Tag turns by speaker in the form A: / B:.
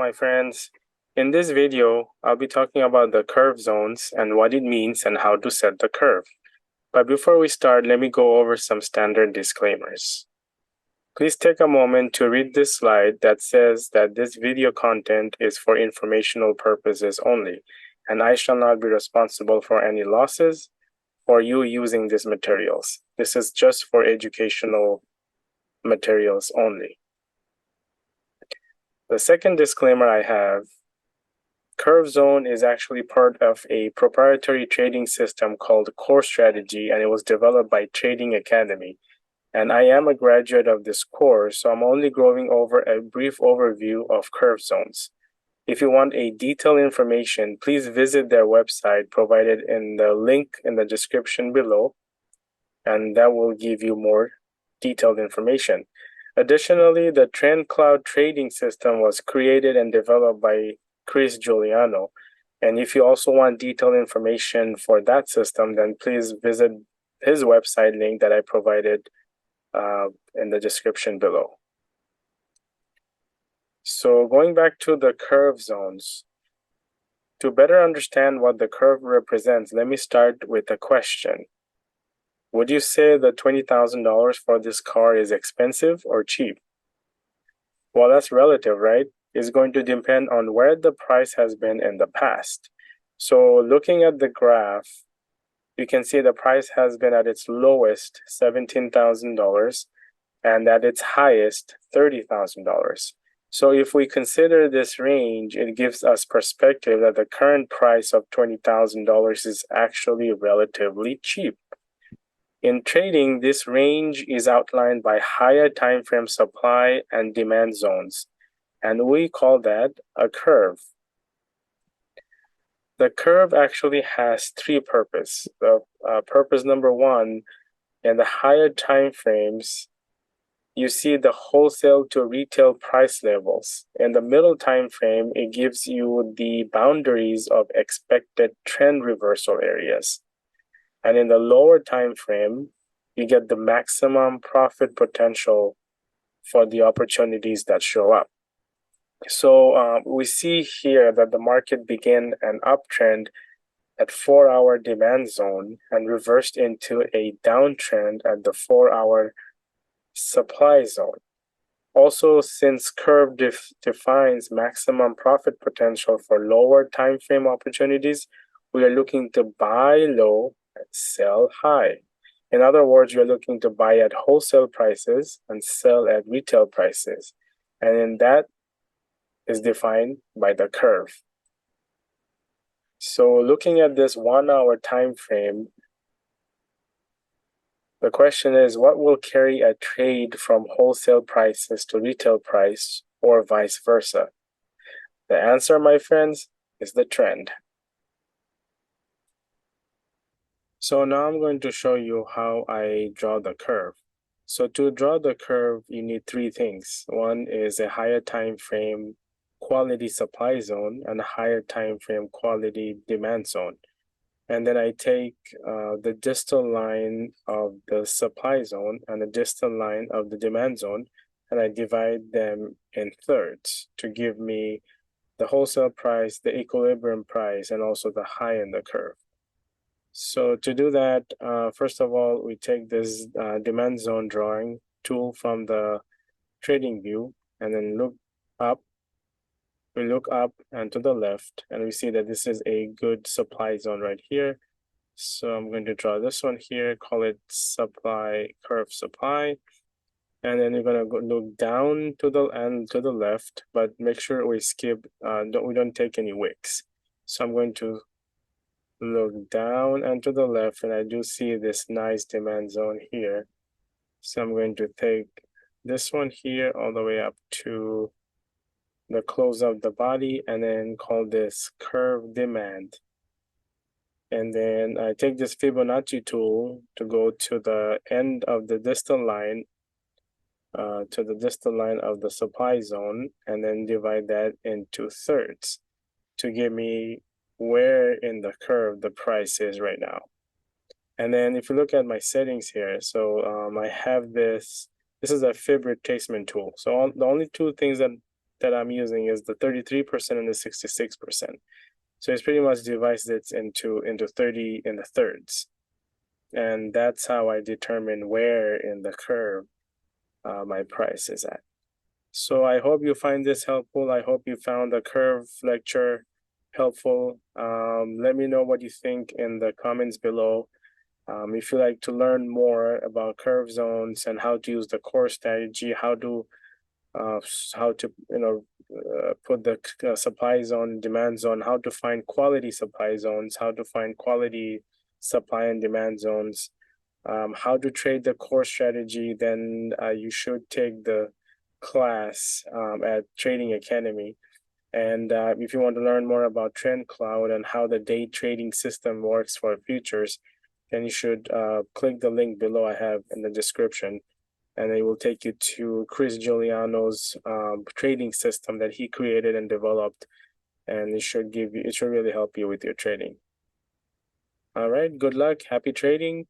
A: my friends. In this video, I'll be talking about the curve zones and what it means and how to set the curve. But before we start, let me go over some standard disclaimers. Please take a moment to read this slide that says that this video content is for informational purposes only, and I shall not be responsible for any losses or you using these materials. This is just for educational materials only. The second disclaimer I have, Curve Zone is actually part of a proprietary trading system called Core Strategy, and it was developed by Trading Academy. And I am a graduate of this course, so I'm only going over a brief overview of curve zones. If you want a detailed information, please visit their website provided in the link in the description below, and that will give you more detailed information. Additionally, the TrendCloud trading system was created and developed by Chris Giuliano. And if you also want detailed information for that system, then please visit his website link that I provided in the description below. So going back to the curve zones, to better understand what the curve represents, let me start with a question. Would you say the $20,000 for this car is expensive or cheap? Well, that's relative, right? It's going to depend on where the price has been in the past. So looking at the graph, you can see the price has been at its lowest, $17,000, and at its highest, $30,000. So if we consider this range, it gives us perspective that the current price of $20,000 is actually relatively cheap. In trading, this range is outlined by higher time frame supply and demand zones, and we call that a curve. The curve actually has three purposes. Purpose number one, in the higher time frames, you see the wholesale to retail price levels. In the middle time frame, it gives you the boundaries of expected trend reversal areas. And in the lower time frame, you get the maximum profit potential for the opportunities that show up. So we see here that the market began an uptrend at 4-hour demand zone and reversed into a downtrend at the 4-hour supply zone. Also, since curve defines maximum profit potential for lower time frame opportunities, we are looking to buy low and sell high. In other words, you're looking to buy at wholesale prices and sell at retail prices. And then that is defined by the curve. So looking at this 1-hour time frame, the question is, what will carry a trade from wholesale prices to retail price or vice versa? The answer, my friends, is the trend. So now I'm going to show you how I draw the curve. So to draw the curve, you need three things. One is a higher time frame quality supply zone and a higher time frame quality demand zone. And then I take the distal line of the supply zone and the distal line of the demand zone, and I divide them in thirds to give me the wholesale price, the equilibrium price, and also the high in the curve. So to do that, first of all, we take this demand zone drawing tool from the trading view and then look up. We look up and to the left, and we see that this is a good supply zone right here. So I'm going to draw this one here, call it supply, curve supply. And then we're going to look down to the and to the left, but make sure we skip, we don't take any wicks. So I'm going to look down and to the left, and I do see this nice demand zone here. So I'm going to take this one here all the way up to the close of the body and then call this curve demand. And then I take this Fibonacci tool to go to the end of the distal line, to the distal line of the supply zone, and then divide that into thirds to give me where in the curve the price is right now. And then if you look at my settings here, so I have this is a fib retracement tool. So the only two things that that I'm using is the 33% and the 66%. So it's pretty much divides it into 30 in the thirds. And that's how I determine where in the curve my price is at. So I hope you find this helpful. I hope you found the curve lecture helpful. Let me know what you think in the comments below. If you like to learn more about curve zones and how to use the core strategy, how to put the supply zone, demand zone, how to find quality supply zones, how to find quality supply and demand zones, how to trade the core strategy, then you should take the class at Trading Academy. And if you want to learn more about TrendCloud and how the day trading system works for futures, then you should click the link below I have in the description, and it will take you to Chris Giuliano's trading system that he created and developed, and it should really help you with your trading. All right, good luck, happy trading.